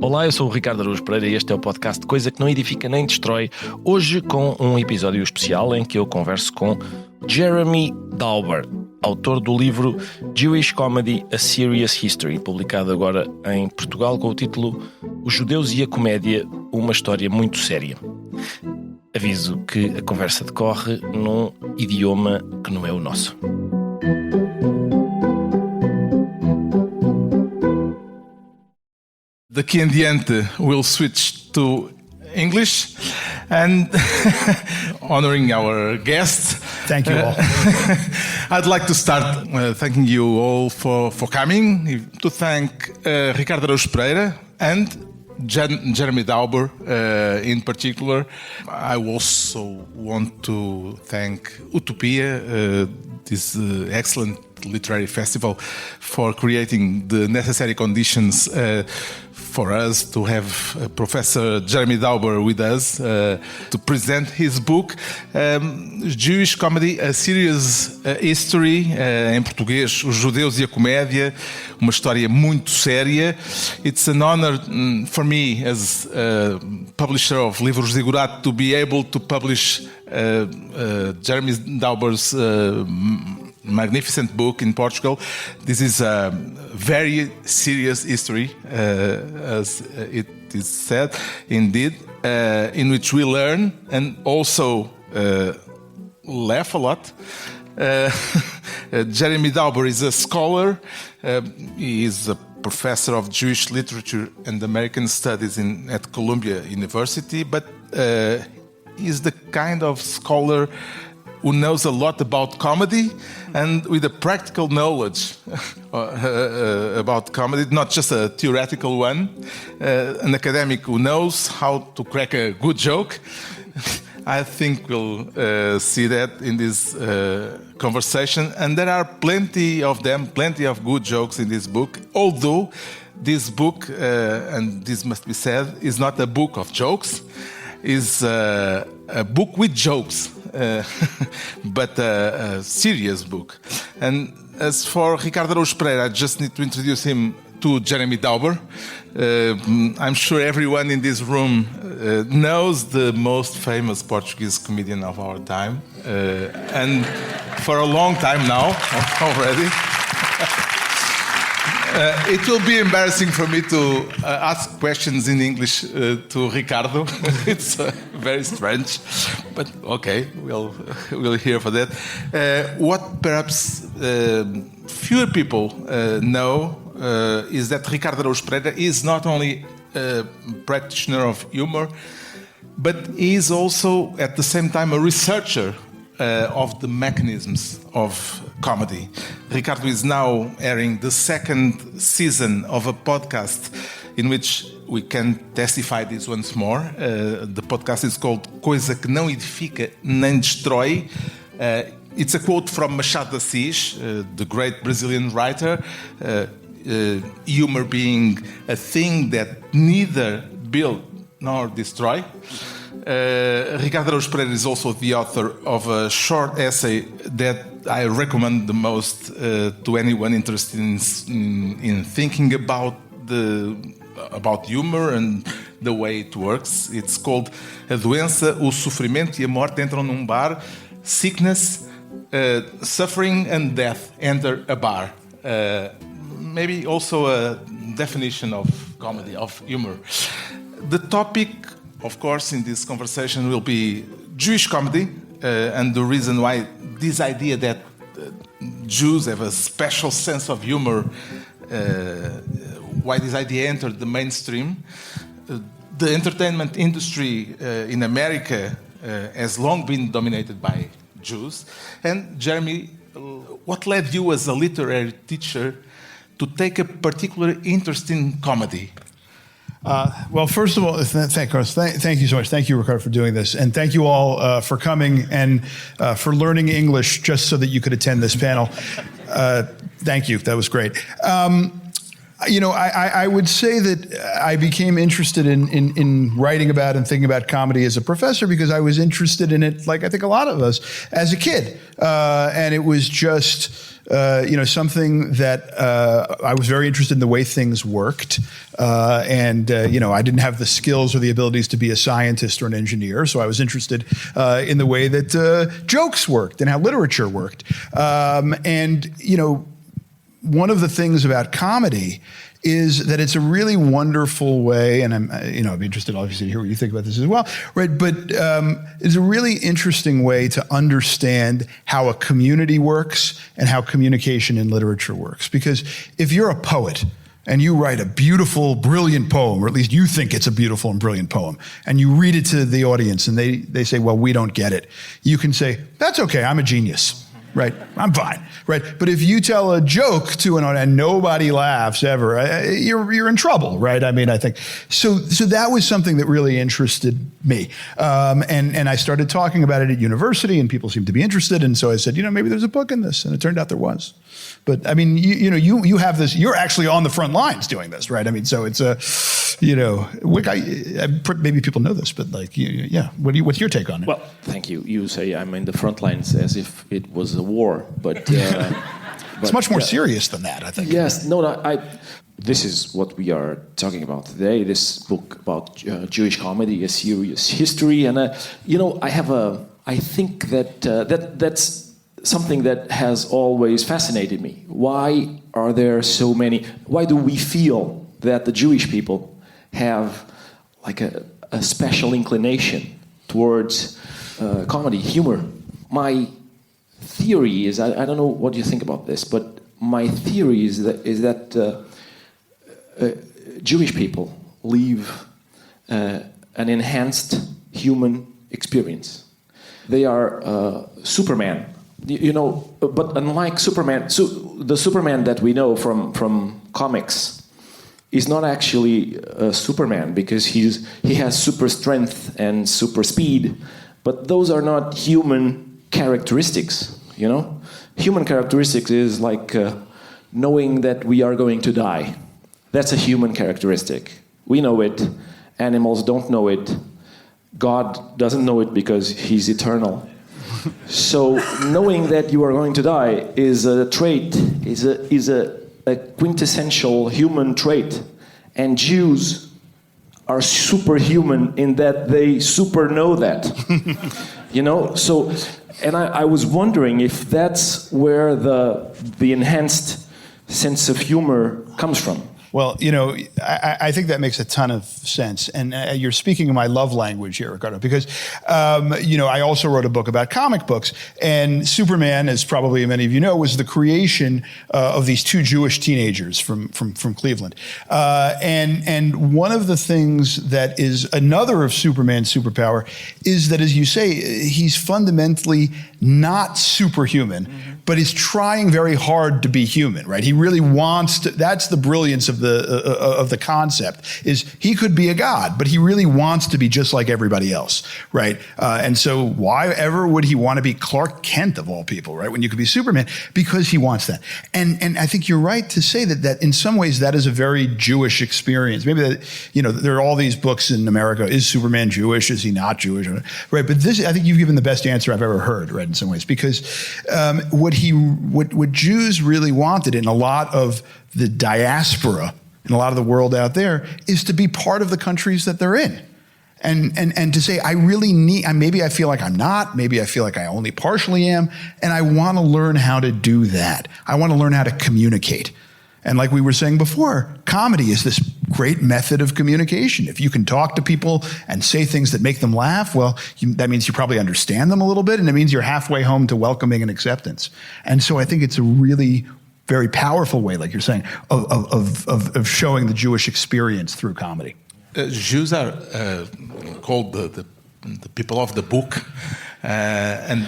Olá, eu sou o Ricardo Araújo Pereira e este é o podcast Coisa que não edifica nem destrói. Hoje com um episódio especial em que eu converso com Jeremy Dauber, autor do livro Jewish Comedy, A Serious History, publicado agora em Portugal com o título Os Judeus e a Comédia, uma história muito séria. Aviso que a conversa decorre num idioma que não é o nosso. Daqui em diante, we'll switch to English and honoring our guest. Thank you all. I'd like to start thanking you all for coming, to thank Ricardo Araújo Pereira and Jeremy Dauber in particular. I also want to thank Utopia, this excellent literary festival, for creating the necessary conditions for us to have Professor Jeremy Dauber with us to present his book, Jewish Comedy, A Serious History, em português, Os Judeus e a Comédia, uma história muito séria. It's an honor for me as publisher of Livros de Gosta to be able to publish Jeremy Dauber's magnificent book in Portugal. This is a very serious history, as it is said, indeed, in which we learn and also laugh a lot. Jeremy Dauber is a scholar. He is a professor of Jewish literature and American studies at Columbia University, but he's the kind of scholar who knows a lot about comedy and with a practical knowledge about comedy, not just a theoretical one, an academic who knows how to crack a good joke. I think we'll see that in this conversation, and there are plenty of them, plenty of good jokes in this book, although this book, and this must be said, is not a book of jokes, is a book with jokes. But a serious book. And as for Ricardo Araújo Pereira, I just need to introduce him to Jeremy Dauber. I'm sure everyone in this room knows the most famous Portuguese comedian of our time, and for a long time now already. It will be embarrassing for me to ask questions in English to Ricardo. It's very strange, but okay, we'll hear for that. What perhaps fewer people know is that Ricardo Araújo Pereira is not only a practitioner of humor, but he is also at the same time a researcher of the mechanisms of comedy. Ricardo is now airing the second season of a podcast in which we can testify this once more. The podcast is called Coisa que não edifica nem destrói. It's a quote from Machado de Assis, the great Brazilian writer, humor being a thing that neither build nor destroy. Ricardo Araújo Pereira is also the author of a short essay that I recommend the most to anyone interested in thinking about humor and the way it works. It's called A Doença, o Sofrimento e a Morte Entram num Bar. Sickness, Suffering and Death Enter a Bar. Maybe also a definition of comedy, of humor. The topic, of course, in this conversation will be Jewish comedy, and the reason why this idea that Jews have a special sense of humor, why this idea entered the mainstream. The entertainment industry in America has long been dominated by Jews. And Jeremy, what led you as a literary teacher to take a particular interest in comedy? Well, first of all, thank you so much. Thank you, Ricardo, for doing this. And thank you all for coming and for learning English just so that you could attend this panel. Thank you. That was great. I would say that I became interested in writing about and thinking about comedy as a professor because I was interested in it, like I think a lot of us, as a kid. And it was just something that I was very interested in the way things worked. And I didn't have the skills or the abilities to be a scientist or an engineer. So I was interested in the way that jokes worked and how literature worked. One of the things about comedy is that it's a really wonderful way, and I'd be interested obviously to hear what you think about this as well, right? But it's a really interesting way to understand how a community works and how communication in literature works. Because if you're a poet and you write a beautiful, brilliant poem, or at least you think it's a beautiful and brilliant poem, and you read it to the audience and they say, well, we don't get it. You can say, that's okay, I'm a genius. Right, I'm fine. Right, but if you tell a joke to an audience and nobody laughs ever, you're in trouble. Right, I think so. That was something that really interested me, and I started talking about it at university, and people seemed to be interested. And so I said, maybe there's a book in this, and it turned out there was. But I mean, you have this. You're actually on the front lines doing this, right? I mean, so it's a, maybe people know this, but what's your take on it? Well, thank you. You say I'm in the front lines as if it was a war, but it's much more serious than that, I think. Yes, this is what we are talking about today. This book about Jewish comedy, a serious history, and I think that's something that has always fascinated me. Why are there so many? Why do we feel that the Jewish people have like a special inclination towards comedy, humor? My theory is, I don't know what you think about this, but my theory is that Jewish people live an enhanced human experience. They are Superman. But unlike Superman, the Superman that we know from comics is not actually a Superman because he has super strength and super speed, but those are not human characteristics. Human characteristics is like knowing that we are going to die. That's a human characteristic. We know it. Animals don't know it. God doesn't know it because he's eternal. So knowing that you are going to die is a trait, is a quintessential human trait. And Jews are superhuman in that they super know that. So, and I was wondering if that's where the enhanced sense of humor comes from. Well, I think that makes a ton of sense. And you're speaking in my love language here, Ricardo, because, I also wrote a book about comic books. And Superman, as probably many of you know, was the creation of these two Jewish teenagers from Cleveland. And one of the things that is another of Superman's superpower is that, as you say, he's fundamentally not superhuman, but is trying very hard to be human, right? He really wants to. That's the brilliance of the concept, is he could be a god, but he really wants to be just like everybody else, right? And so why ever would he want to be Clark Kent of all people, right? When you could be Superman, because he wants that. And I think you're right to say that in some ways that is a very Jewish experience. Maybe that, there are all these books in America. Is Superman Jewish? Is he not Jewish? Right? But this, I think you've given the best answer I've ever heard, right? In some ways, because what Jews really wanted in a lot of the diaspora in a lot of the world out there is to be part of the countries that they're in. And to say, I really need, maybe I feel like I'm not, maybe I feel like I only partially am, and I want to learn how to do that. I want to learn how to communicate. And like we were saying before, comedy is this great method of communication. If you can talk to people and say things that make them laugh, well, that means you probably understand them a little bit, and it means you're halfway home to welcoming and acceptance. And so I think it's a really very powerful way, like you're saying, of showing the Jewish experience through comedy. Jews are called the people of the book, and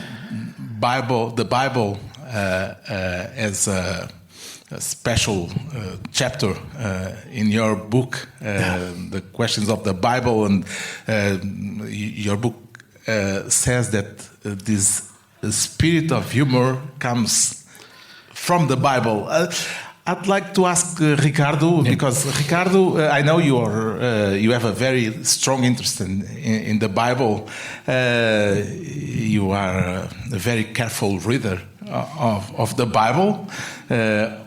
the Bible has a special chapter in your book, the questions of the Bible, and your book says that this spirit of humor comes from the Bible. I'd like to ask Ricardo, because Ricardo, I know you have a very strong interest in the Bible. you are a very careful reader of the Bible,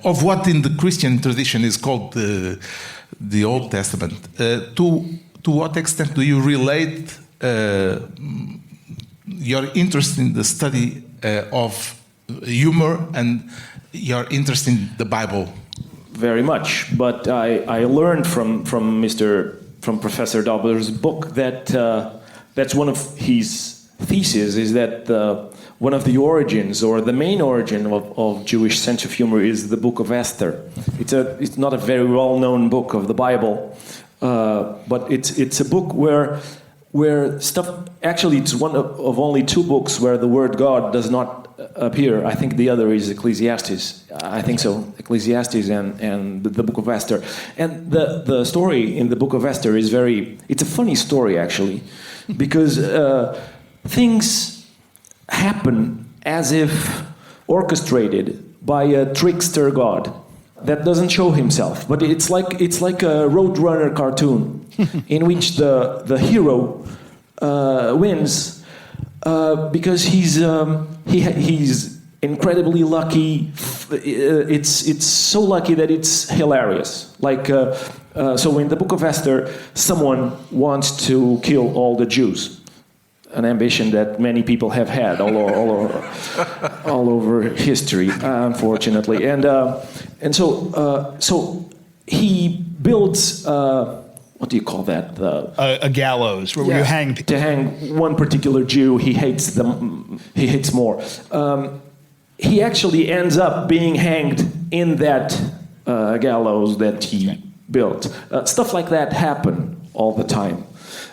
of what in the Christian tradition is called the Old Testament. To what extent do you relate your interest in the study of humor and your interest in the Bible? Very much, but I learned from Professor Dauber's book that that's one of his thesis, is that one of the origins, or the main origin of Jewish sense of humor, is the book of Esther. It's not a very well-known book of the Bible, but it's a book where stuff. Actually, it's one of only two books where the word God does not appear. I think the other is Ecclesiastes. I think so, Ecclesiastes and the book of Esther. And the story in the book of Esther is it's a funny story, actually, because things happen as if orchestrated by a trickster god that doesn't show himself. But it's like a Roadrunner cartoon in which the hero wins because he's incredibly lucky. It's so lucky that it's hilarious. So in the book of Esther, someone wants to kill all the Jews, an ambition that many people have had all over history, unfortunately. And so he builds. What do you call that? A gallows where you hang people. To hang one particular Jew, he hates them. He hates more. He actually ends up being hanged in that gallows that he built. Stuff like that happen all the time.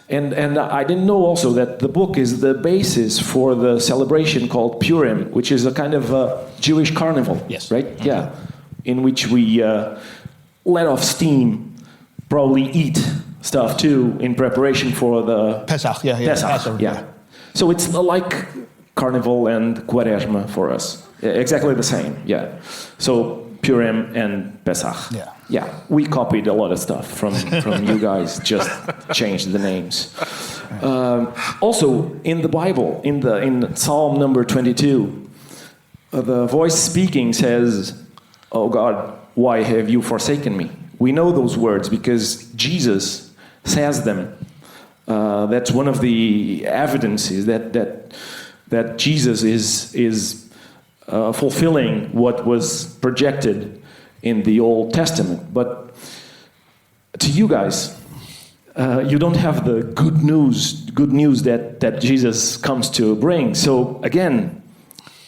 And I didn't know also that the book is the basis for the celebration called Purim, which is a kind of Jewish carnival, yes. Right? Mm-hmm. Yeah, in which we let off steam, probably eat stuff too in preparation for the Pesach, Pesach, yeah. So it's like Carnival and Quaresma for us, exactly the same, yeah. So Purim and Pesach. Yeah, we copied a lot of stuff from you guys, just changed the names. Also, in the Bible, in Psalm number 22, the voice speaking says, "Oh God, why have you forsaken me?" We know those words because Jesus says them. That's one of the evidences that Jesus is fulfilling what was projected in the Old Testament. But to you guys, you don't have the good news that Jesus comes to bring. So again,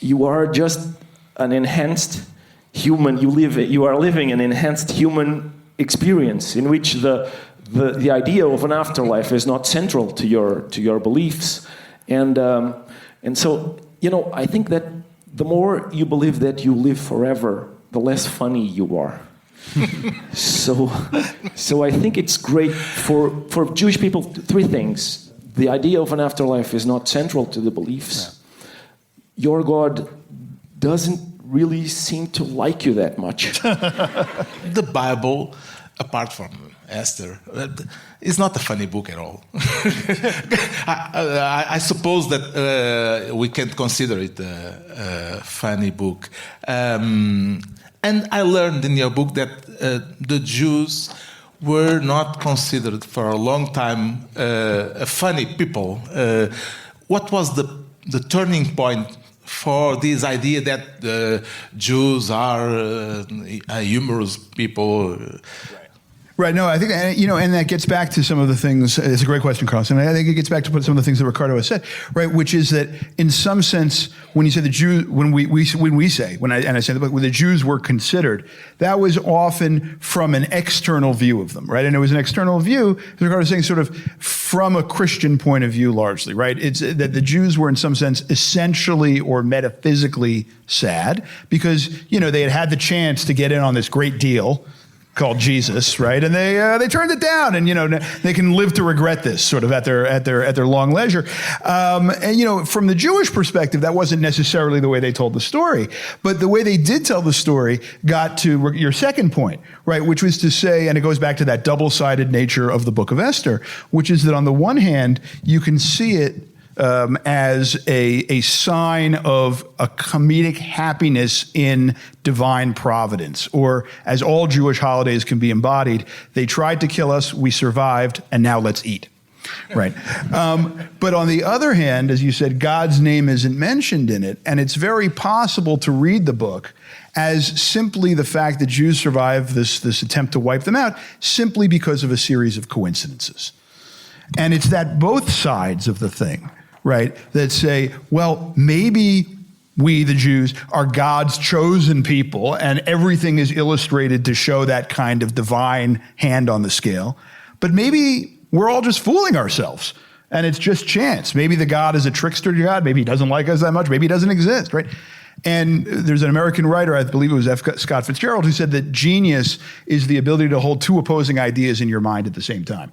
you are just an enhanced human. You are living an enhanced human experience in which the idea of an afterlife is not central to your beliefs, and so I think that the more you believe that you live forever, the less funny you are. So I think it's great for Jewish people. Three things: the idea of an afterlife is not central to the beliefs. Your God doesn't really seem to like you that much. The Bible, apart from Esther, is not a funny book at all. I suppose that we can't consider it a funny book. And I learned in your book that the Jews were not considered for a long time a funny people. What was the turning point for this idea that the Jews are humorous people? Right. No, I think, and that gets back to some of the things. It's a great question, Carlos. And I think it gets back to some of the things that Ricardo has said, right? Which is that in some sense, when you say the Jews, when I say the book, when the Jews were considered, that was often from an external view of them, right? And it was an external view, as Ricardo was saying, sort of from a Christian point of view, largely, right? It's that the Jews were in some sense essentially or metaphysically sad because, they had the chance to get in on this great deal called Jesus, right? And they turned it down, and they can live to regret this sort of at their long leisure. And from the Jewish perspective, that wasn't necessarily the way they told the story, but the way they did tell the story got to your second point, right? Which was to say, and it goes back to that double-sided nature of the Book of Esther, which is that on the one hand, you can see it as a sign of a comedic happiness in divine providence, or as all Jewish holidays can be embodied. They tried to kill us, we survived, and now let's eat. Right. But on the other hand, as you said, God's name isn't mentioned in it, and it's very possible to read the book as simply the fact that Jews survived this attempt to wipe them out simply because of a series of coincidences. And it's that both sides of the thing, right, that say, well, maybe we, the Jews, are God's chosen people, and everything is illustrated to show that kind of divine hand on the scale. But maybe we're all just fooling ourselves, and it's just chance. Maybe the God is a trickster God. Maybe he doesn't like us that much. Maybe he doesn't exist, right? And there's an American writer, I believe it was F. Scott Fitzgerald, who said that genius is the ability to hold two opposing ideas in your mind at the same time.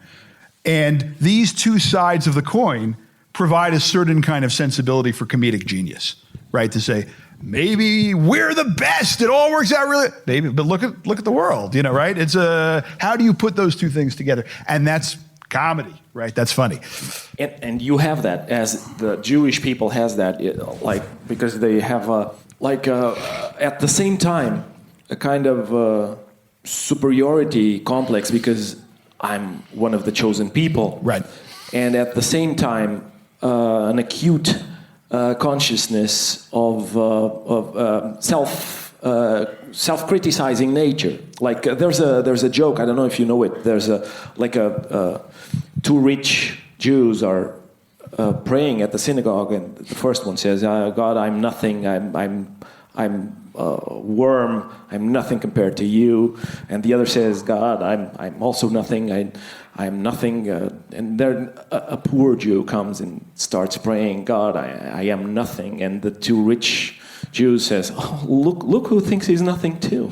And these two sides of the coin provide a certain kind of sensibility for comedic genius, right? To say, maybe we're the best. It all works out really. Maybe, but look at the world, right? It's how do you put those two things together? And that's comedy, right? That's funny. And you have that, as the Jewish people has that, because they have at the same time a kind of superiority complex because I'm one of the chosen people, right? And at the same time, an acute consciousness of self-criticizing nature. Like there's a joke. I don't know if you know it. There's two rich Jews are praying at the synagogue, and the first one says, "God, I'm nothing. I'm a worm. I'm nothing compared to you." And the other says, "God, I'm also nothing. I'm nothing." And then a poor Jew comes and starts praying, "God, I am nothing." And the two rich Jews says, "Oh, look who thinks he's nothing too."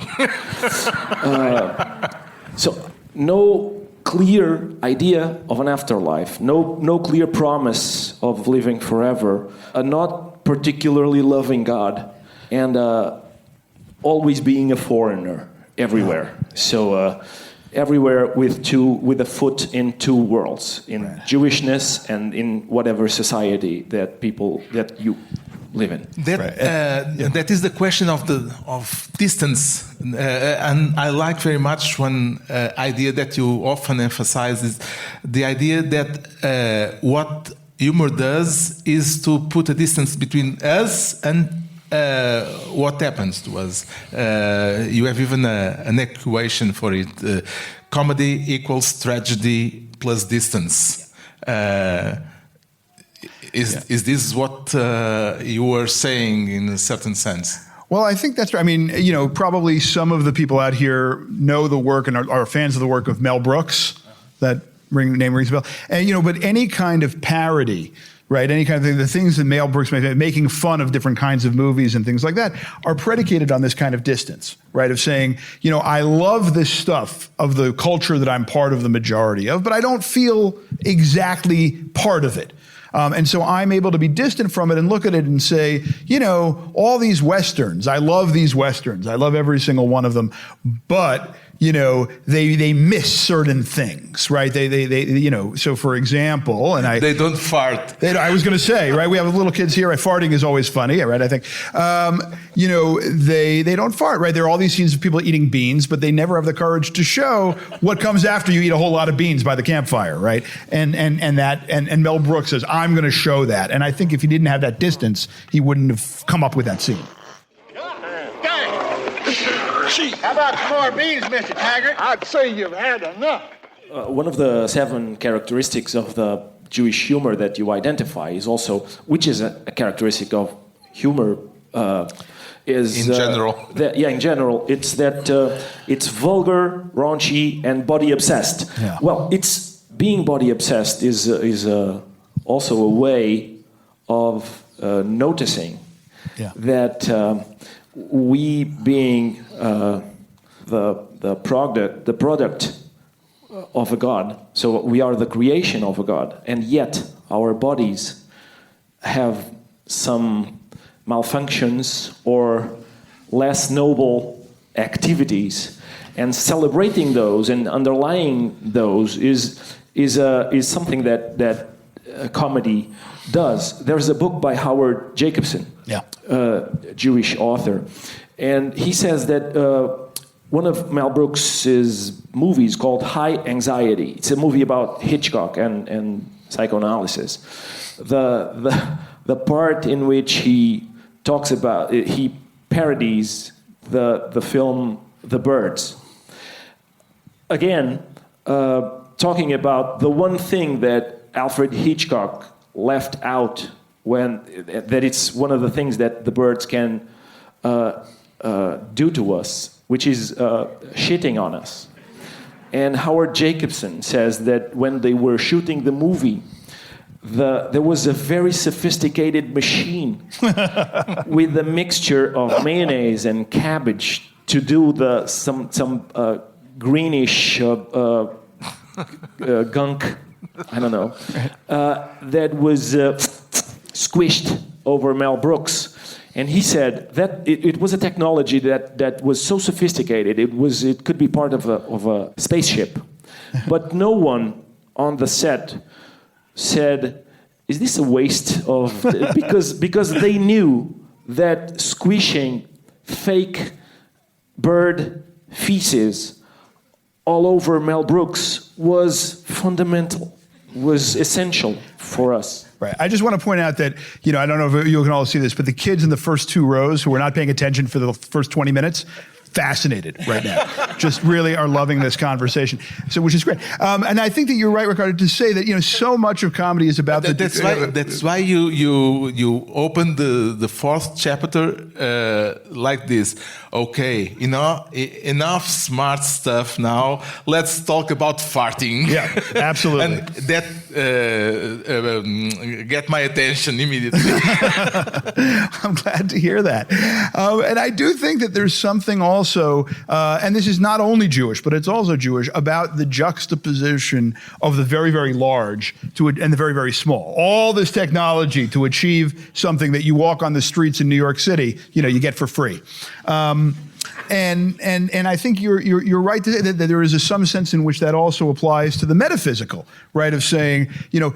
So no clear idea of an afterlife, no clear promise of living forever, a not particularly loving God, and always being a foreigner everywhere. So everywhere with a foot in two worlds, in Jewishness and in whatever society that you live in. That is the question of distance, and I like very much one idea that you often emphasize is the idea that what humor does is to put a distance between us and what happens to us. You have even an equation for it: comedy equals tragedy plus distance. Is this what you were saying in a certain sense? Well, I think that's right. I mean, probably some of the people out here know the work and are fans of the work of Mel Brooks. That name rings a bell. And, but any kind of parody, right? Any kind of thing, the things that Mel Brooks making fun of different kinds of movies and things like that are predicated on this kind of distance, right? Of saying, I love this stuff of the culture that I'm part of the majority of, but I don't feel exactly part of it. And so I'm able to be distant from it and look at it and say, all these Westerns, I love these Westerns. I love every single one of them. But, they miss certain things, right? They so for example, and they don't fart. I was going to say, right? We have little kids here. Farting is always funny, right? I think, they don't fart, right? There are all these scenes of people eating beans, but they never have the courage to show what comes after you eat a whole lot of beans by the campfire, right? And Mel Brooks says, I'm going to show that. And I think if he didn't have that distance, he wouldn't have come up with that scene. How about some more beans, Mr. Taggart? I'd say you've had enough. One of the 7 characteristics of the Jewish humor that you identify is also, which is a characteristic of humor, is... In general. In general. It's that it's vulgar, raunchy, and body-obsessed. Yeah. Well, being body-obsessed is also a way of noticing that we being the product of a God, so we are the creation of a God, and yet our bodies have some malfunctions or less noble activities, and celebrating those and underlying those is something that comedy does. There's a book by Howard Jacobson, Jewish author, and he says that one of Mel Brooks's movies called High Anxiety. It's a movie about Hitchcock and psychoanalysis. The part in which he talks about he parodies the film The Birds. Again, talking about the one thing that Alfred Hitchcock left out that it's one of the things that the birds can do to us, which is shitting on us. And Howard Jacobson says that when they were shooting the movie, there was a very sophisticated machine with a mixture of mayonnaise and cabbage to do some greenish gunk, I don't know, that was squished over Mel Brooks. And he said that it was a technology that was so sophisticated, it could be part of a spaceship. But no one on the set said, is this a waste of... because they knew that squishing fake bird feces all over Mel Brooks was fundamental, was essential for us. Right. I just want to point out that, I don't know if you can all see this, but the kids in the first 2 rows who were not paying attention for the first 20 minutes, fascinated right now. Just really are loving this conversation, which is great. And I think that you're right, Ricardo, to say that so much of comedy is about That's why you open the 4th chapter like this. Okay, enough smart stuff now. Let's talk about farting. Yeah, absolutely. And that get my attention immediately. I'm glad to hear that. And I do think that there's something also, and this is not only Jewish, but it's also Jewish, about the juxtaposition of the very, very large and the very, very small. All this technology to achieve something that you walk on the streets in New York City, you get for free. And I think you're right to say that there is some sense in which that also applies to the metaphysical, right? Of saying,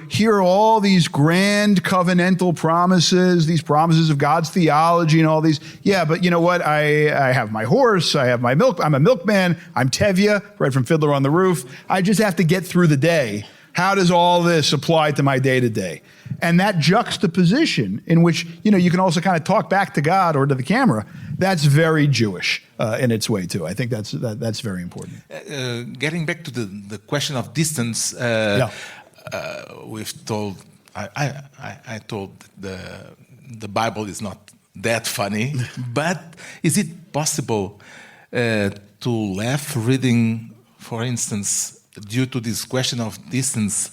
here are all these grand covenantal promises, these promises of God's theology and all these. Yeah, but you know what? I have my horse, I have my milk, I'm a milkman, I'm Tevye, right from Fiddler on the Roof. I just have to get through the day. How does all this apply to my day-to-day? And that juxtaposition in which, you can also kind of talk back to God or to the camera, that's very Jewish in its way, too. I think that's very important. Getting back to the question of distance, we've told, I told the Bible is not that funny, but is it possible to laugh reading, for instance, due to this question of distance,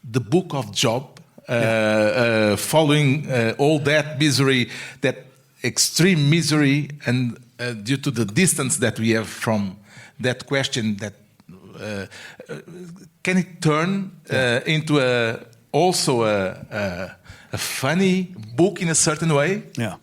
the book of Job, following all that misery, that extreme misery, and due to the distance that we have from that question, that can it turn into also a funny book in a certain way? Yeah.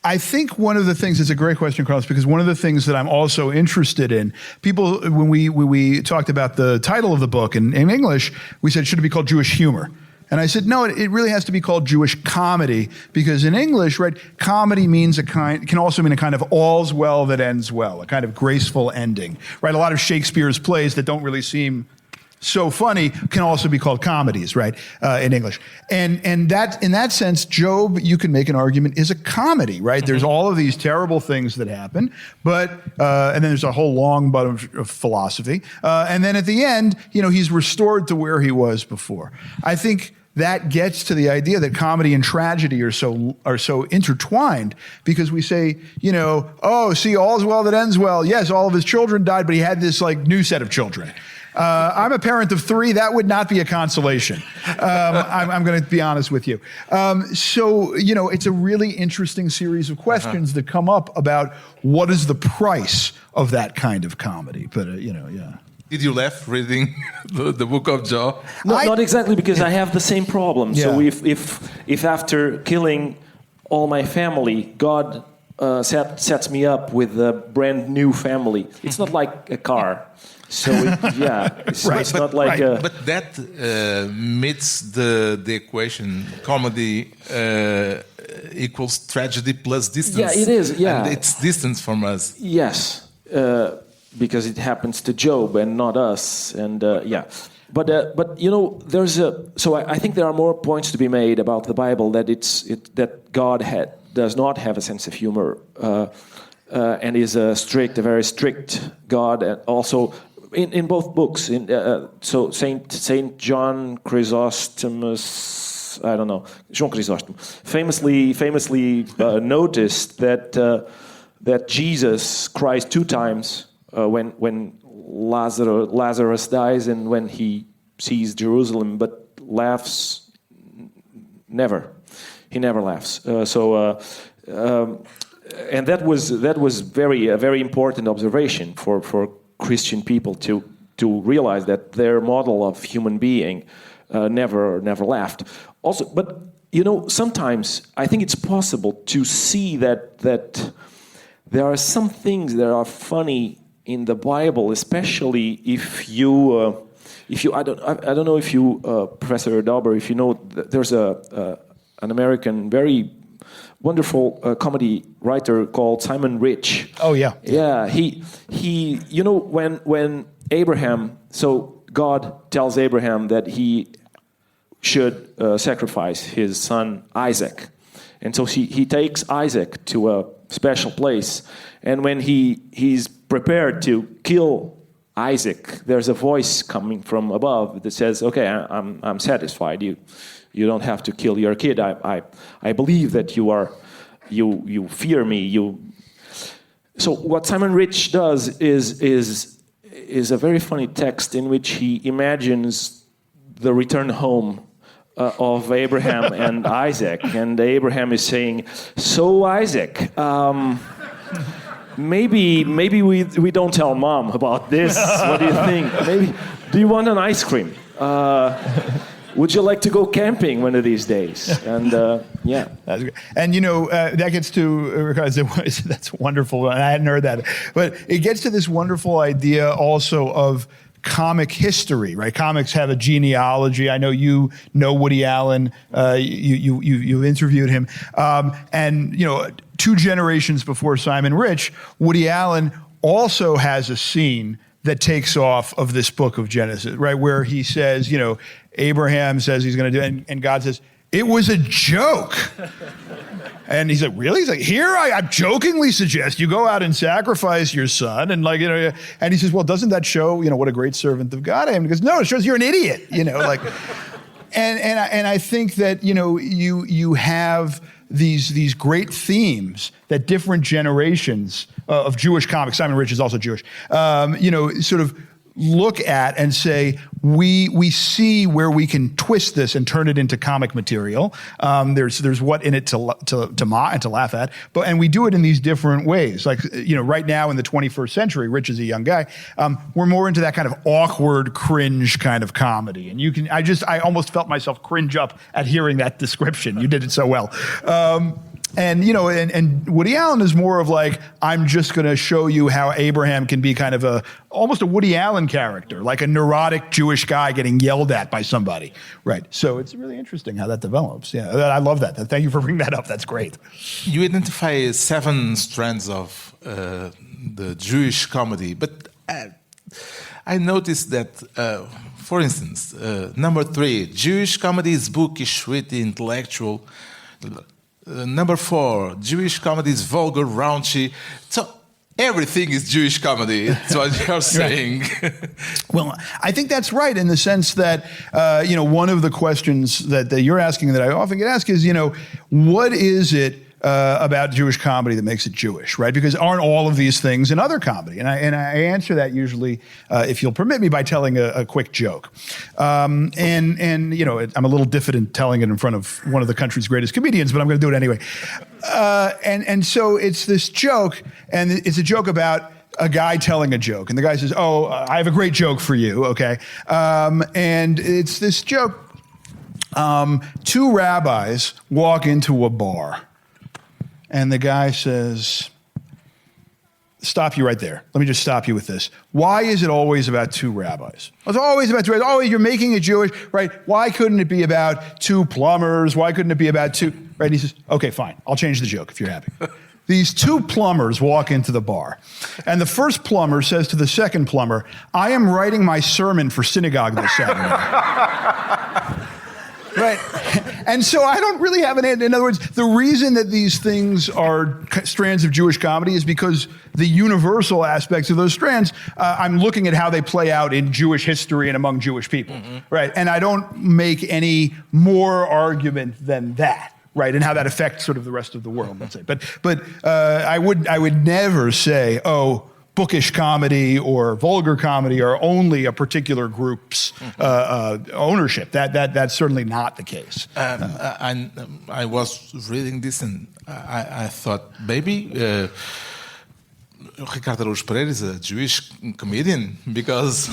I think one of the things, it's a great question, Carlos, because one of the things that I'm also interested in, people, when we talked about the title of the book in English, we said, should it be called Jewish humor? And I said, no, it really has to be called Jewish comedy, because in English, right, comedy can also mean a kind of all's well that ends well, a kind of graceful ending, right? A lot of Shakespeare's plays that don't really seem so funny can also be called comedies, right, in English. And that, in that sense, Job, you can make an argument, is a comedy, right? Mm-hmm. There's all of these terrible things that happen, but and then there's a whole long bunch of philosophy. And then at the end, he's restored to where he was before. I think that gets to the idea that comedy and tragedy are so intertwined, because we say, oh, see, all's well that ends well. Yes, all of his children died, but he had this new set of children. I'm a parent of 3. That would not be a consolation. I'm going to be honest with you. So, it's a really interesting series of questions that come up about what is the price of that kind of comedy. But, yeah. Did you laugh reading the book of Job? Not exactly, because I have the same problem. Yeah. So if after killing all my family, God sets me up with a brand new family. It's not like a car. So it's not like but that meets the equation comedy equals tragedy plus distance. Yeah, it is. Yeah, and it's distance from us. Yes, because it happens to Job and not us. And but there's I think there are more points to be made about the Bible that God does not have a sense of humor and is a very strict God, and also. In both books, so Saint John Chrysostomus, I don't know, Jean Chrysostom, famously noticed that Jesus cries 2 times when Lazarus dies and when he sees Jerusalem, but laughs never. He never laughs. And that was a very important observation for Christian people to realize that their model of human being never laughed. Also, but sometimes I think it's possible to see that there are some things that are funny in the Bible, especially if you I don't know if you Professor Dauber, if you know, there's an American very wonderful comedy writer called Simon Rich. Oh yeah. Yeah, he when Abraham, so God tells Abraham that he should sacrifice his son Isaac. And so he takes Isaac to a special place, and when he's prepared to kill Isaac, there's a voice coming from above that says, "Okay, I'm satisfied. You don't have to kill your kid. I believe that you fear me. So what Simon Rich does is a very funny text in which he imagines the return home of Abraham and Isaac, and Abraham is saying, "So Isaac, maybe we don't tell Mom about this. What do you think? Maybe do you want an ice cream? Would you like to go camping one of these days?" And yeah, that's great. And that gets to, that's wonderful. And I hadn't heard that, but it gets to this wonderful idea also of comic history, right? Comics have a genealogy. I know you know Woody Allen. You interviewed him, and 2 generations before Simon Rich, Woody Allen also has a scene that takes off of this book of Genesis, right? Where he says, Abraham says he's going to do it, and God says, "It was a joke." And he's like, "Really?" He's like, "Here, I jokingly suggest you go out and sacrifice your son." And and he says, "Well, doesn't that show, what a great servant of God I am?" And he goes, "No, it shows you're an idiot," And I think that, you have these great themes that different generations of Jewish comics, Simon Rich is also Jewish, sort of look at and say, we see where we can twist this and turn it into comic material. There's what in it to mock and to laugh at, and we do it in these different ways. Like, right now in the 21st century, Rich is a young guy, we're more into that kind of awkward, cringe kind of comedy. And I almost felt myself cringe up at hearing that description. You did it so well. And Woody Allen is more of like, I'm just going to show you how Abraham can be kind of almost a Woody Allen character, like a neurotic Jewish guy getting yelled at by somebody, right? So it's really interesting how that develops. Yeah, I love that. Thank you for bringing that up. That's great. You identify 7 strands of the Jewish comedy, but I noticed that, for instance, number 3, Jewish comedy is bookish, witty, intellectual. Number 4, Jewish comedy is vulgar, raunchy. So everything is Jewish comedy. That's what you're saying. Well, I think that's right in the sense that, one of the questions that you're asking that I often get asked is, what is it about Jewish comedy that makes it Jewish, right? Because aren't all of these things in other comedy? And I answer that usually, if you'll permit me, by telling a quick joke. I'm a little diffident telling it in front of one of the country's greatest comedians, but I'm going to do it anyway. And so it's this joke, and it's a joke about a guy telling a joke. And the guy says, "Oh, I have a great joke for you," okay? And it's this joke. 2 rabbis walk into a bar. And the guy says, stop you right there. Let me just stop you with this. Why is it always about two rabbis? It's always about two rabbis. Oh, you're making it Jewish, right? Why couldn't it be about two plumbers? Why couldn't it be about two, right? And he says, okay, fine. I'll change the joke if you're happy. These two plumbers walk into the bar. And the first plumber says to the second plumber, I am writing my sermon for synagogue this Saturday. Right. And so I don't really have an end. In other words, the reason that these things are strands of Jewish comedy is because the universal aspects of those strands, I'm looking at how they play out in Jewish history and among Jewish people. Right. And I don't make any more argument than that. Right, and how that affects sort of the rest of the world, let's say. But I would never say, oh, bookish comedy or vulgar comedy are only a particular group's ownership. That's certainly not the case. And I was reading this and I thought maybe Ricardo Araújo Pereira is a Jewish comedian because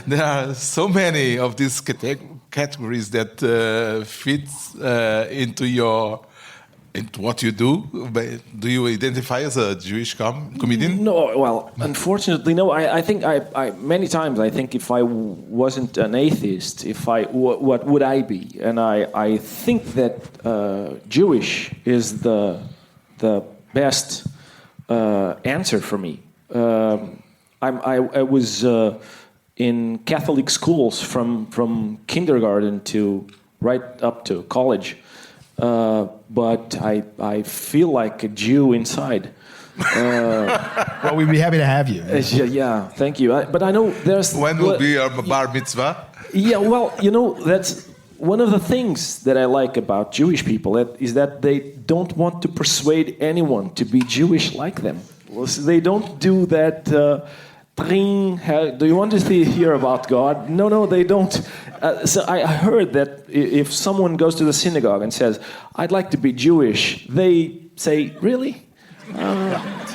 there are so many of these categories that fit into what you do. Do you identify as a Jewish comedian? No, well, unfortunately, no. I think I many times I think if I wasn't an atheist, what would I be? And I think that Jewish is the best answer for me. I was in Catholic schools from kindergarten to right up to college. But I feel like a Jew inside. Well, we'd be happy to have you. Yeah, thank you. But I know there's... When will be your bar mitzvah? Yeah, well, that's one of the things that I like about Jewish people is that they don't want to persuade anyone to be Jewish like them. They don't do that... do you want to hear about God? No, they don't. So I heard that if someone goes to the synagogue and says, I'd like to be Jewish, they say, really?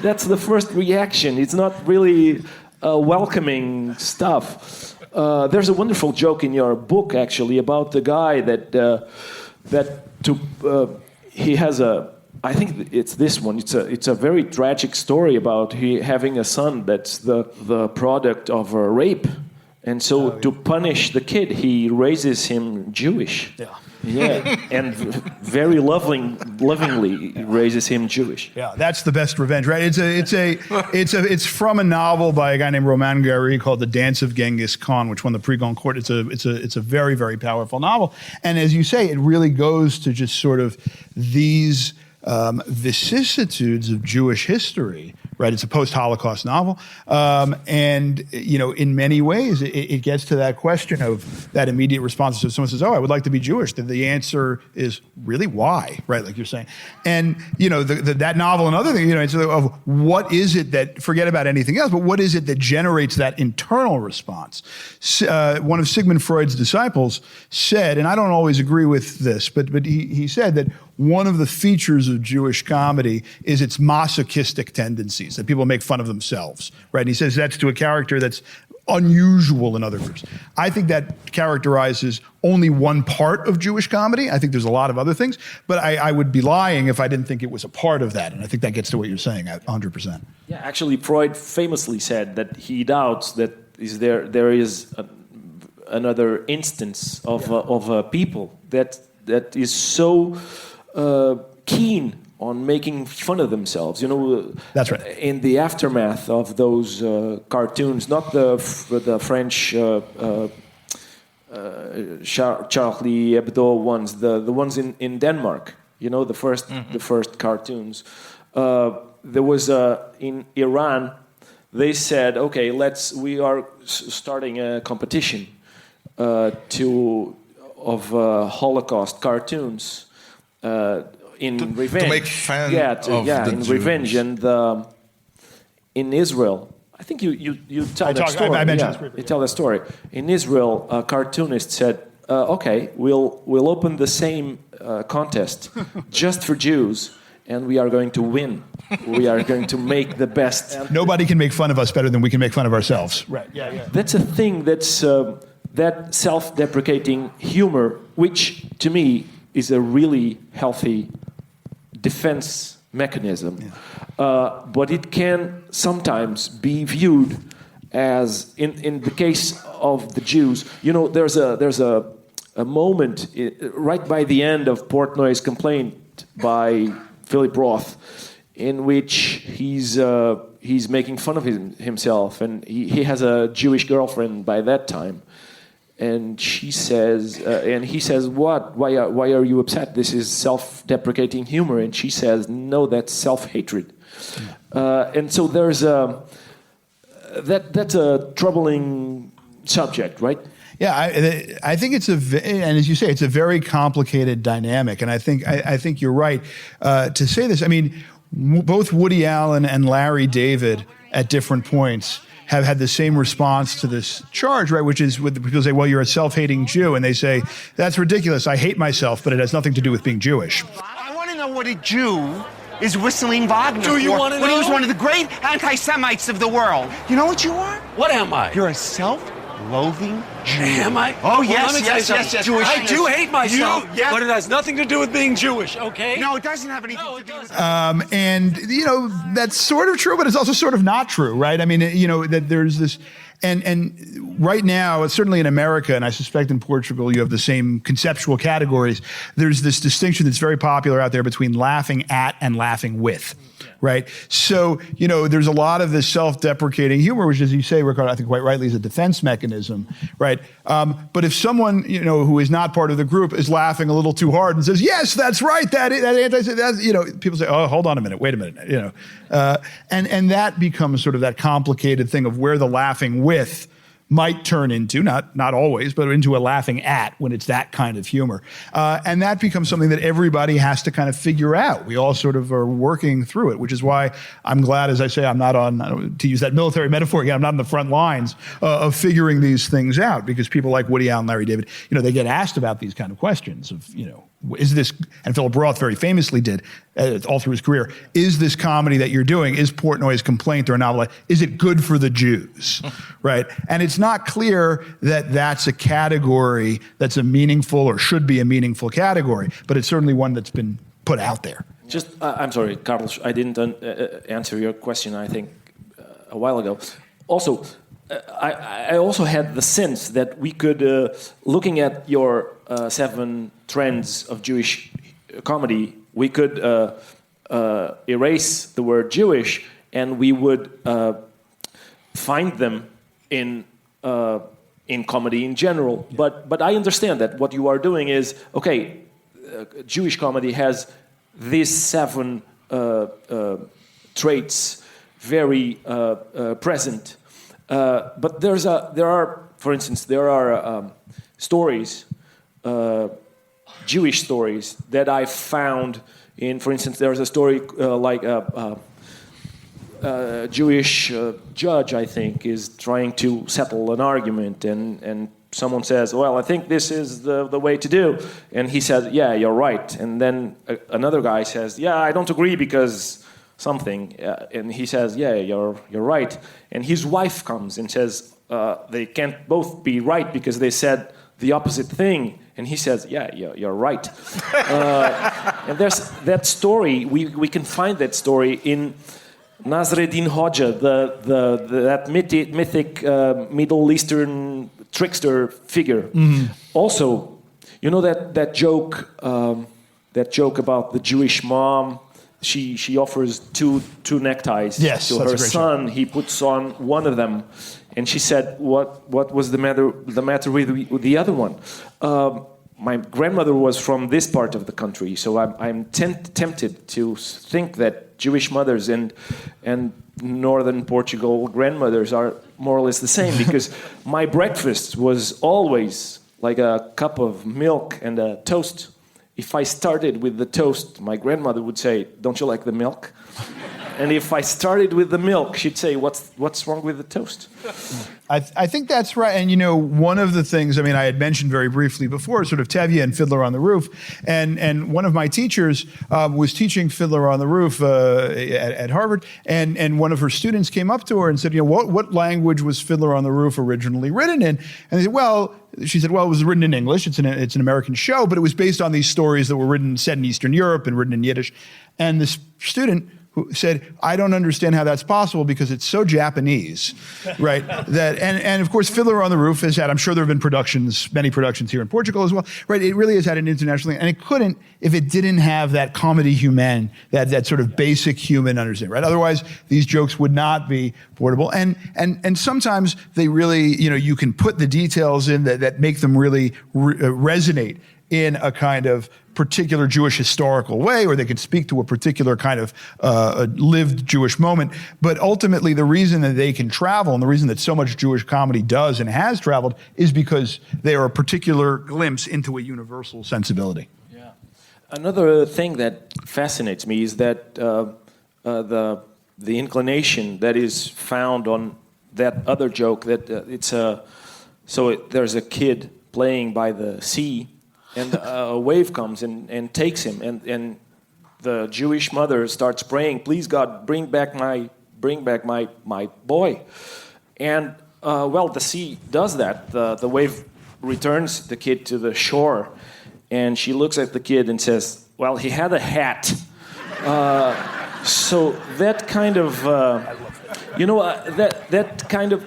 That's the first reaction. It's not really welcoming stuff. There's a wonderful joke in your book, actually, about the guy he has a... I think it's this one. It's a very tragic story about he having a son that's the product of a rape, and so to punish the kid, he raises him Jewish. Yeah, and very lovingly raises him Jewish. Yeah, that's the best revenge, right? It's from a novel by a guy named Roman Gary called The Dance of Genghis Khan, which won the Prix Goncourt. It's a very, very powerful novel, and as you say, it really goes to just sort of these vicissitudes of Jewish history, right? It's a post-Holocaust novel. And, in many ways, it gets to that question of that immediate response. So someone says, oh, I would like to be Jewish. Then the answer is, really, why? Right, like you're saying. And, that novel and other things, it's of what is it that, forget about anything else, but what is it that generates that internal response? One of Sigmund Freud's disciples said, and I don't always agree with this, but he said that one of the features of Jewish comedy is its masochistic tendencies, that people make fun of themselves, right? And he says that's to a character that's unusual in other groups. I think that characterizes only one part of Jewish comedy. I think there's a lot of other things, but I would be lying if I didn't think it was a part of that, and I think that gets to what you're saying 100%. Yeah, actually, Freud famously said that he doubts that there is another instance of a people that is so keen on making fun of themselves, That's right. In the aftermath of those cartoons, not the French Charlie Hebdo ones, the ones in Denmark. The first cartoons. There was in Iran. They said, okay, we are starting a competition of Holocaust cartoons. In revenge, to make fun of the in Jews. Revenge, and in Israel, I think you tell that story. I mentioned this you tell that story. In Israel, a cartoonist said, "Okay, we'll open the same contest just for Jews, and we are going to win. We are going to make the best." Nobody can make fun of us better than we can make fun of ourselves. Right. Yeah. That's a thing. That's that self-deprecating humor, which to me is a really healthy defense mechanism, but it can sometimes be viewed as, in the case of the Jews, there's a moment right by the end of Portnoy's complaint by Philip Roth, in which he's making fun of himself, and he has a Jewish girlfriend by that time, and she says, and he says, "What? Why are you upset? This is self-deprecating humor." And she says, "No, that's self-hatred." And so there's that's a troubling subject, right? Yeah, I think and as you say, it's a very complicated dynamic, and I think you're right to say this. I mean, both Woody Allen and Larry David at different points have had the same response to this charge, right? Which is, when people say, "Well, you're a self-hating Jew," and they say, "That's ridiculous. I hate myself, but it has nothing to do with being Jewish." I want to know what a Jew is whistling Wagner Do you for want to know? when he was one of the great anti-Semites of the world. You know what you are? What am I? You're a self-loathing Jew. Am I? Oh, Well, yes, let me tell you yes, something. yes, yes. Jewish. I do hate myself, Yeah. but it has nothing to do with being Jewish, okay? No, it doesn't have anything to do with And that's sort of true, but it's also sort of not true, right? I mean, that there's this, and right now, certainly in America, and I suspect in Portugal, you have the same conceptual categories. There's this distinction that's very popular out there between laughing at and laughing with, right? So, there's a lot of this self-deprecating humor, which, as you say, Ricardo, I think quite rightly, is a defense mechanism, right? But if someone, who is not part of the group is laughing a little too hard and says, "Yes, that's right, that people say, "Oh, hold on a minute, wait a minute," and that becomes sort of that complicated thing of where the laughing with might turn into, not always, but into a laughing at when it's that kind of humor. And that becomes something that everybody has to kind of figure out. We all sort of are working through it, which is why I'm glad, as I say, I'm not on, to use that military metaphor again, I'm not on the front lines of figuring these things out, because people like Woody Allen, Larry David, they get asked about these kind of questions of, is this, and Philip Roth very famously did all through his career, is this comedy that you're doing, is Portnoy's complaint or a novel, is it good for the Jews, right? And it's not clear that that's a category that's a meaningful or should be a meaningful category, but it's certainly one that's been put out there. Just, I'm sorry, Carlos, I didn't answer your question, I think, a while ago. Also, I also had the sense that we could, looking at your 7 trends of Jewish comedy, we could erase the word Jewish, and we would find them in comedy in general. But I understand that what you are doing is, okay, Jewish comedy has these 7 traits very present. But there are, for instance, stories, Jewish stories that I found in, for instance, there's a story like a Jewish judge, I think, is trying to settle an argument, and someone says, "Well, I think this is the way to do," and he says, "Yeah, you're right," and then another guy says, "Yeah, I don't agree because something," and he says, "Yeah, you're right," and his wife comes and says, "They can't both be right because they said the opposite thing," and he says, "Yeah, you're right." And there's that story. We can find that story in Nasreddin Hoxha, that mythic Middle Eastern trickster figure. Mm-hmm. Also, that joke about the Jewish mom. She offers two neckties to her son. He puts on one of them, and she said, "What was the matter with the other one?" My grandmother was from this part of the country, so I'm tempted to think that Jewish mothers and northern Portugal grandmothers are more or less the same, because my breakfast was always like a cup of milk and a toast. If I started with the toast, my grandmother would say, "Don't you like the milk?" And if I started with the milk, she'd say, what's wrong with the toast? I think that's right. And, one of the things, I had mentioned very briefly before, sort of Tevye and Fiddler on the Roof. And one of my teachers was teaching Fiddler on the Roof at Harvard. And one of her students came up to her and said, what language was Fiddler on the Roof originally written in? And she said, it was written in English. It's an American show, but it was based on these stories that were set in Eastern Europe and written in Yiddish. And this student who said, I don't understand how that's possible because it's so Japanese, right? And of course, Fiddler on the Roof has had, I'm sure there have been many productions here in Portugal as well, right? It really has had an international, and it couldn't if it didn't have that comedy human, that sort of basic human understanding, right? Otherwise, these jokes would not be portable. And sometimes they really, you can put the details in that make them really resonate in a kind of particular Jewish historical way, or they could speak to a particular kind of lived Jewish moment. But ultimately, the reason that they can travel and the reason that so much Jewish comedy does and has traveled is because they are a particular glimpse into a universal sensibility. Yeah. Another thing that fascinates me is that the inclination that is found on that other joke that there's a kid playing by the sea, and a wave comes and takes him, and the Jewish mother starts praying, "Please God, bring back my boy." And the sea does that. The wave returns the kid to the shore, and she looks at the kid and says, "Well, he had a hat." So that kind of, that kind of,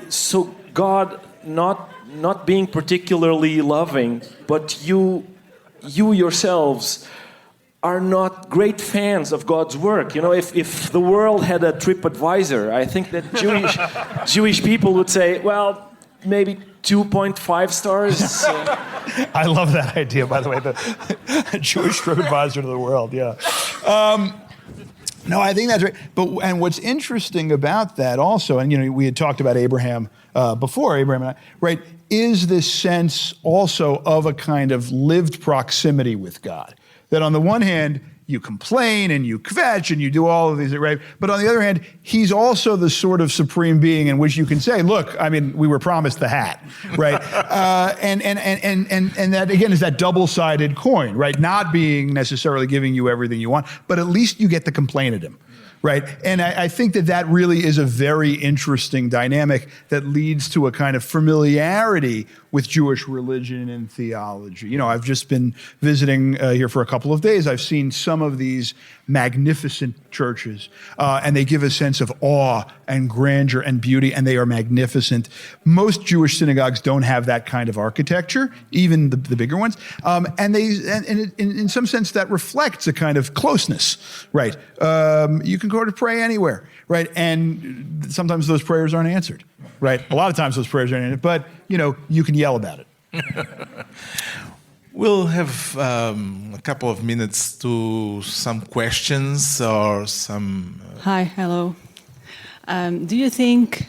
so God not being particularly loving, but you yourselves are not great fans of God's work. If the world had a TripAdvisor, I think that Jewish people would say, well, maybe 2.5 stars. I love that idea, by the way, the Jewish TripAdvisor to the world, yeah. No, I think that's right. And what's interesting about that also, and we had talked about Abraham before, Abraham and I, right, is this sense also of a kind of lived proximity with God. That on the one hand, you complain and you kvetch and you do all of these, right? But on the other hand, he's also the sort of supreme being in which you can say, look, we were promised the hat, right? And that, again, is that double-sided coin, right? Not being necessarily giving you everything you want, but at least you get to complain at him. Right? And I think that really is a very interesting dynamic that leads to a kind of familiarity with Jewish religion and theology. I've just been visiting here for a couple of days. I've seen some of these magnificent churches, and they give a sense of awe and grandeur and beauty, and they are magnificent. Most Jewish synagogues don't have that kind of architecture, even the bigger ones. And in some sense, that reflects a kind of closeness, right? You can go to pray anywhere, right? And sometimes those prayers aren't answered, right? A lot of times those prayers aren't answered, but, you can yell about it. We'll have a couple of minutes to some questions or some... Hi, hello. Do you think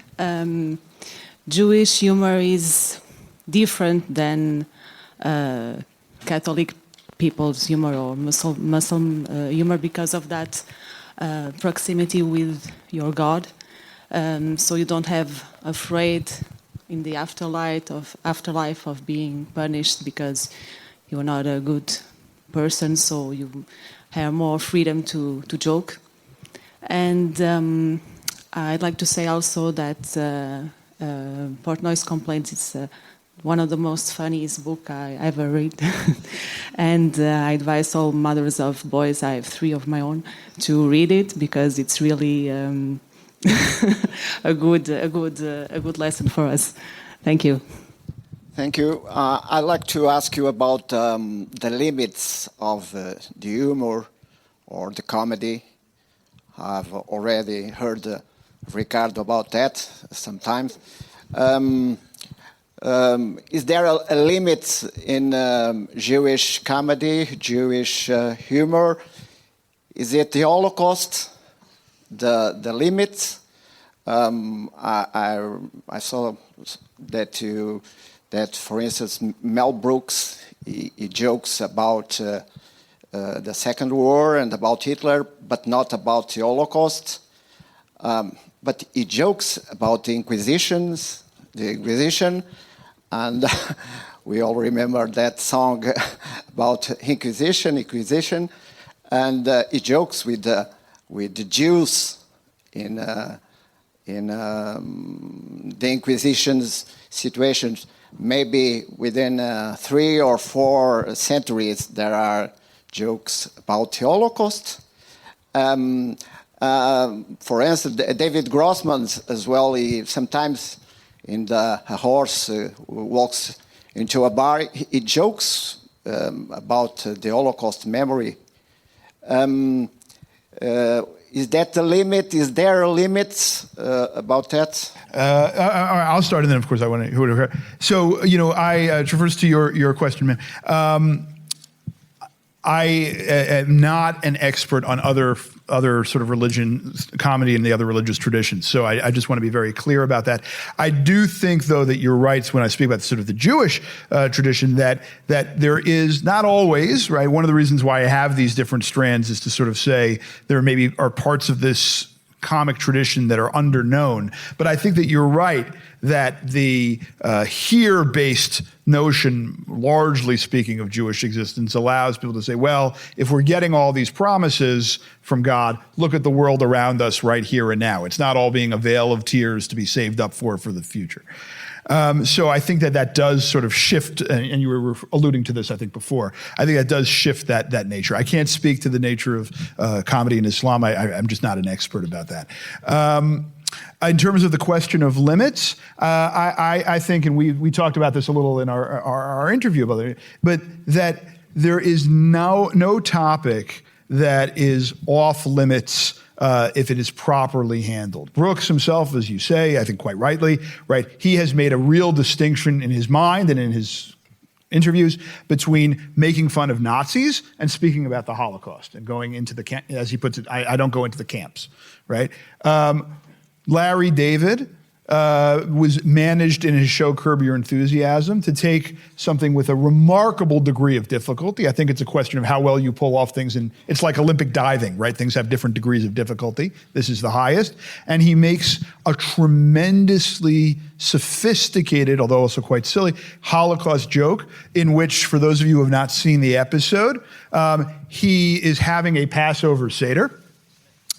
Jewish humor is different than Catholic people's humor or Muslim humor because of that proximity with your God? So you don't have afraid in the afterlife of being punished because you're not a good person, so you have more freedom to joke. And I'd like to say also that Portnoy's Complaints is one of the most funniest book I ever read. And I advise all mothers of boys, I have 3 of my own, to read it because it's really a good lesson for us. Thank you. Thank you. I'd like to ask you about the limits of the humor or the comedy. I've already heard Ricardo about that sometimes. Is there a limit in Jewish comedy, Jewish humor? Is it the Holocaust, the limit? I saw that for instance, Mel Brooks, he jokes about the Second War and about Hitler, but not about the Holocaust. But he jokes about the Inquisition, and we all remember that song about Inquisition, and he jokes with the Jews in the Inquisition's situations. Maybe within 3 or 4 centuries, there are jokes about the Holocaust. For instance, David Grossman as well, he sometimes in a horse walks into a bar, he jokes about the Holocaust memory. Is that the limit? Is there limits about that? I'll start, and then of course I want to hear. So I traverse to your question, man. I am not an expert on other sort of religion, comedy and the other religious traditions. So I just want to be very clear about that. I do think, though, that you're right when I speak about sort of the Jewish tradition, that there is not always, right? One of the reasons why I have these different strands is to sort of say there maybe are parts of this comic tradition that are underknown. But I think that you're right that the here-based notion, largely speaking, of Jewish existence allows people to say, well, if we're getting all these promises from God, look at the world around us right here and now. It's not all being a veil of tears to be saved up for the future. So I think that does sort of shift, and you were alluding to this, I think, before. I think that does shift that nature. I can't speak to the nature of comedy in Islam. I'm just not an expert about that. In terms of the question of limits, I think, and we talked about this a little in our interview about it, but that there is no topic that is off limits if it is properly handled. Brooks himself, as you say, I think quite rightly, right, he has made a real distinction in his mind and in his interviews between making fun of Nazis and speaking about the Holocaust and going into the camp, as he puts it, I don't go into the camps, right? Larry David was managed in his show Curb Your Enthusiasm to take something with a remarkable degree of difficulty. I think it's a question of how well you pull off things, and it's like Olympic diving, right? Things have different degrees of difficulty. This is the highest. And he makes a tremendously sophisticated, although also quite silly, Holocaust joke in which, for those of you who have not seen the episode, he is having a Passover Seder,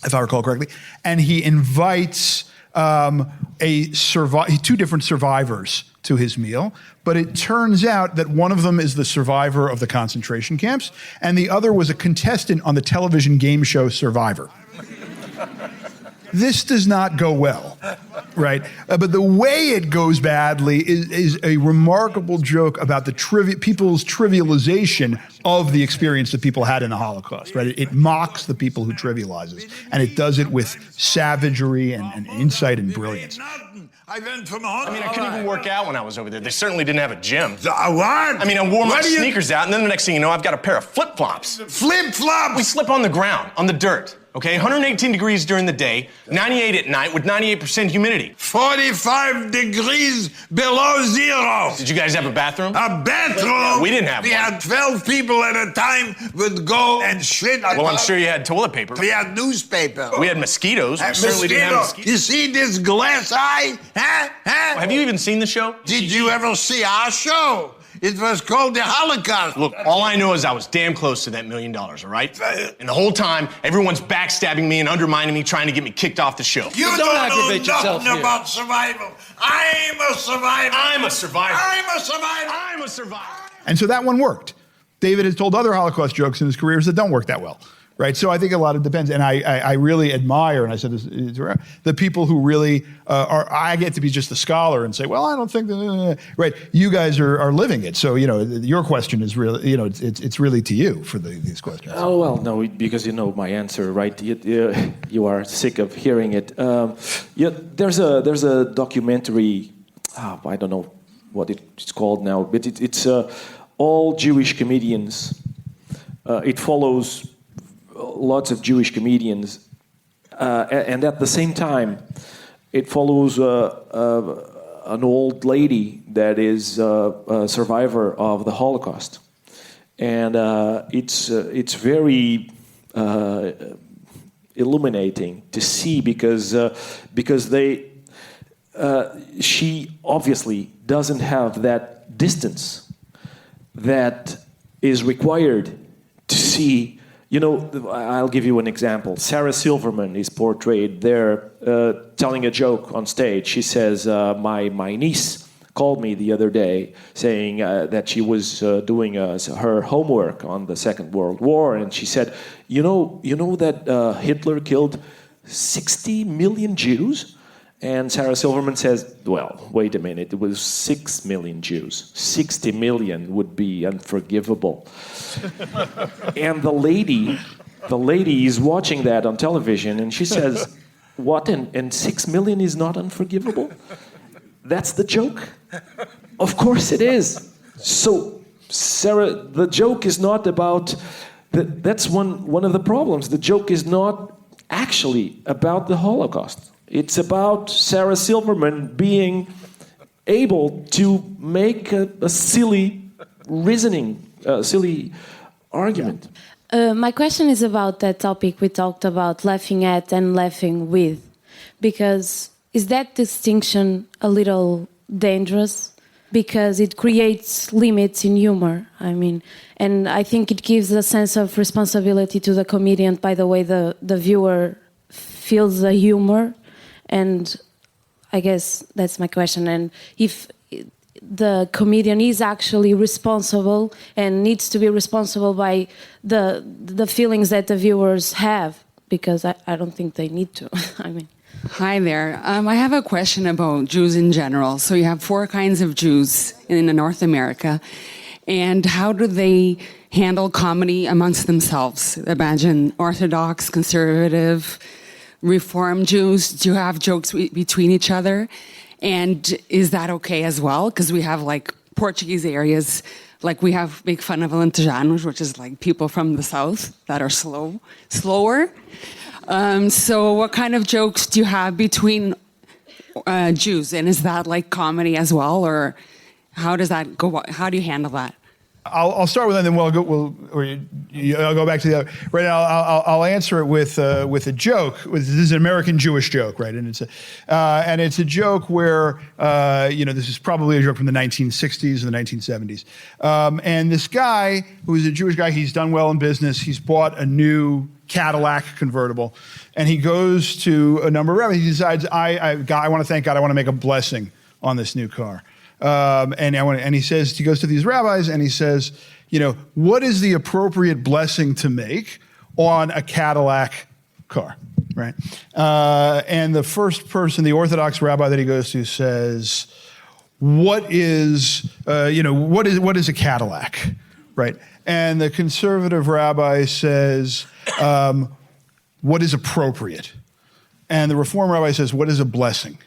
if I recall correctly, and he invites two different survivors to his meal, but it turns out that one of them is the survivor of the concentration camps, and the other was a contestant on the television game show Survivor. This does not go well, right? But the way it goes badly is a remarkable joke about the people's trivialization of the experience that people had in the Holocaust, right? It mocks the people who trivialize it, and it does it with savagery and insight and brilliance. I went from home. I mean, I couldn't even work out when I was over there. They certainly didn't have a gym. What? I mean, I wore my sneakers out, and then the next thing you know, I've got a pair of flip-flops. Flip-flops? We slip on the ground, on the dirt. Okay, 118 degrees during the day, 98 at night with 98% humidity. 45 degrees below zero. Did you guys have a bathroom? A bathroom? We didn't have one. We had 12 people at a time would go and shit. Well, I'm sure you had toilet paper. We had newspaper. We had mosquitoes. We certainly didn't have mosquitoes. You see this glass eye? Huh? Well, have you even seen the show? Did you ever see our show? It was called the Holocaust. Look, all I know is I was damn close to that $1 million, all right? And the whole time, everyone's backstabbing me and undermining me, trying to get me kicked off the show. You don't aggravate yourself here. About survival. I'm a survivor. I'm a survivor. I'm a survivor. I'm a survivor. And so that one worked. David has told other Holocaust jokes in his careers that don't work that well. Right, so I think a lot of it depends, and I really admire, and I said this, the people who really are. I get to be just the scholar and say, well, I don't think that. Right, you guys are living it, so your question is really, it's really to you for these questions. Oh well, no, because you know my answer, right? You are sick of hearing it. There's a documentary. I don't know what it's called now, but it's all Jewish comedians. It follows lots of Jewish comedians, and at the same time, it follows an old lady that is a survivor of the Holocaust. and it's very illuminating to see because she obviously doesn't have that distance that is required to see. You know, I'll give you an example. Sarah Silverman is portrayed there telling a joke on stage. She says, my niece called me the other day saying that she was doing her homework on the Second World War, and she said, you know that Hitler killed 60 million Jews? And Sarah Silverman says, well, wait a minute, it was 6 million Jews. 60 million would be unforgivable. And the lady is watching that on television, and she says, what, and 6 million is not unforgivable? That's the joke? Of course it is. So, Sarah, the joke is not about... That's one of the problems. The joke is not actually about the Holocaust. It's about Sarah Silverman being able to make a silly reasoning, silly argument. My question is about that topic we talked about, laughing at and laughing with. Because is that distinction a little dangerous? Because it creates limits in humor. I mean, and I think it gives a sense of responsibility to the comedian by the way the viewer feels the humor. And I guess that's my question. And if the comedian is actually responsible and needs to be responsible by the feelings that the viewers have, because I don't think they need to. I mean. Hi there. I have a question about Jews in general. So you have 4 kinds of Jews in North America. And how do they handle comedy amongst themselves? Imagine Orthodox, conservative, Reform Jews. Do you have jokes between each other? And is that okay as well? Because we have like Portuguese areas, like we make fun of Alentejanos, which is like people from the south that are slower. So what kind of jokes do you have between Jews? And is that like comedy as well? Or how does that go? How do you handle that? I'll start with that, and then I'll go back to the other. Right now, I'll answer it with a joke. This is an American Jewish joke, right? And it's a joke where this is probably a joke from the 1960s and the 1970s. And this guy, who is a Jewish guy, he's done well in business. He's bought a new Cadillac convertible, and he goes to a number of rabbis. He decides, I want to thank God. I want to make a blessing on this new car. And he says, he goes to these rabbis and he says, what is the appropriate blessing to make on a Cadillac car, right? And the first person, the Orthodox rabbi that he goes to, says, what is a Cadillac, right? And the conservative rabbi says, what is appropriate? And the Reform rabbi says, what is a blessing?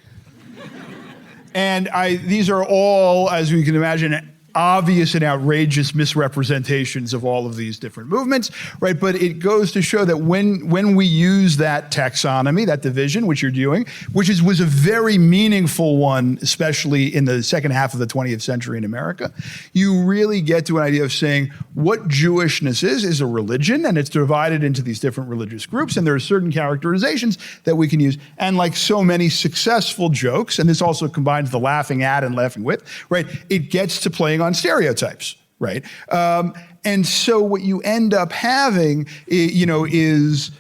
And these are all, as we can imagine, obvious and outrageous misrepresentations of all of these different movements, right? But it goes to show that when we use that taxonomy, that division, which you're doing, which was a very meaningful one, especially in the second half of the 20th century in America, you really get to an idea of saying what Jewishness is a religion, and it's divided into these different religious groups, and there are certain characterizations that we can use. And like so many successful jokes, and this also combines the laughing at and laughing with, right? It gets to playing on stereotypes, right? And so what you end up having, is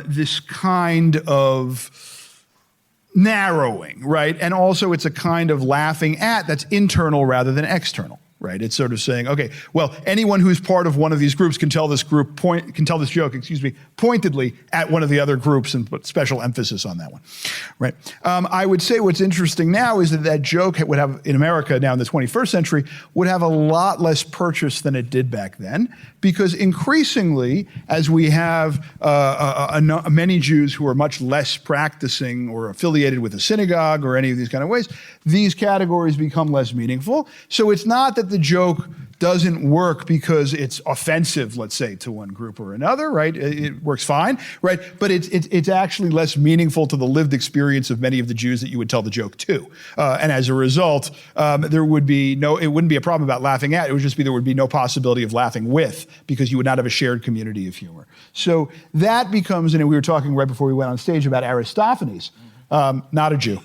this kind of narrowing, right? And also it's a kind of laughing at that's internal rather than external, right? It's sort of saying, okay, well, anyone who's part of one of these groups can tell this joke, pointedly at one of the other groups and put special emphasis on that one, right? I would say what's interesting now is that joke would have, in America now in the 21st century, would have a lot less purchase than it did back then, because increasingly, as we have many Jews who are much less practicing or affiliated with a synagogue or any of these kind of ways, these categories become less meaningful. So it's not that the joke doesn't work because it's offensive, let's say, to one group or another, right? It works fine, right? But it's actually less meaningful to the lived experience of many of the Jews that you would tell the joke to. And as a result, it wouldn't be a problem about laughing at, it would just be there would be no possibility of laughing with, because you would not have a shared community of humor. So that becomes, and we were talking right before we went on stage about Aristophanes, not a Jew.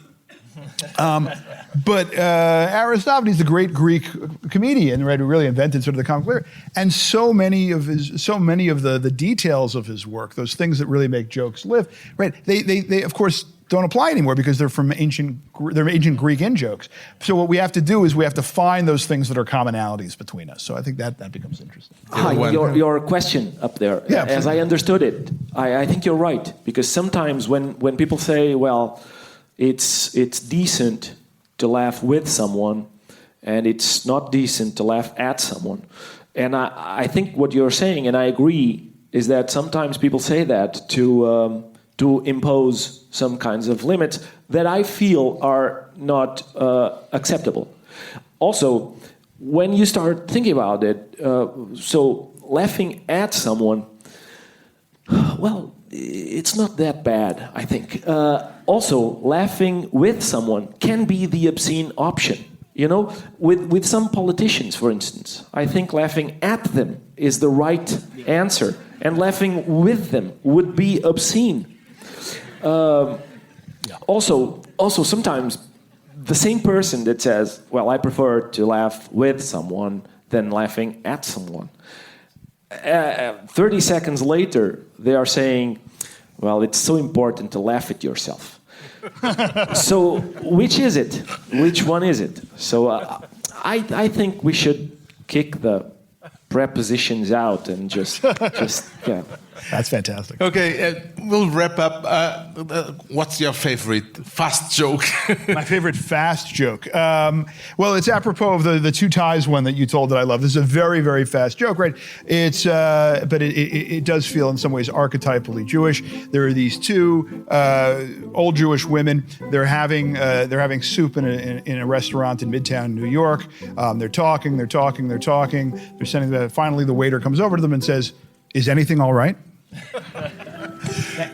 But Aristophanes, the great Greek comedian, right, who really invented sort of the comic lyric, and so many of the details of his work, those things that really make jokes live, right? They of course don't apply anymore because they're from ancient Greek in-jokes. So what we have to do is we have to find those things that are commonalities between us. So I think that becomes interesting. Hi, your question up there. Yeah, as I understood it, I think you're right, because sometimes when people say, well, it's decent to laugh with someone, and it's not decent to laugh at someone. And I think what you're saying, and I agree, is that sometimes people say that to impose some kinds of limits that I feel are not acceptable. Also, when you start thinking about it, so laughing at someone, well, it's not that bad, I think. Also, laughing with someone can be the obscene option. You know, with some politicians, for instance, I think laughing at them is the right answer, and laughing with them would be obscene. Also, sometimes the same person that says, well, I prefer to laugh with someone than laughing at someone, 30 seconds later, they are saying, well, it's so important to laugh at yourself. So which is it? Which one is it? So I think we should kick the prepositions out and just yeah. That's fantastic. Okay, we'll wrap up. What's your favorite fast joke? My favorite fast joke. Well, it's apropos of the two ties one that you told that I love. This is a very, very fast joke, right? It's but it does feel in some ways archetypally Jewish. There are these two old Jewish women. They're having soup in a restaurant in Midtown New York. They're talking. They're sending finally the waiter comes over to them and says, "Is anything all right?"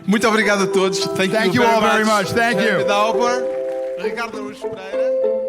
Muito obrigado a todos. Thank you all very much. Thank you. Dauber, Ricardo Araújo Pereira.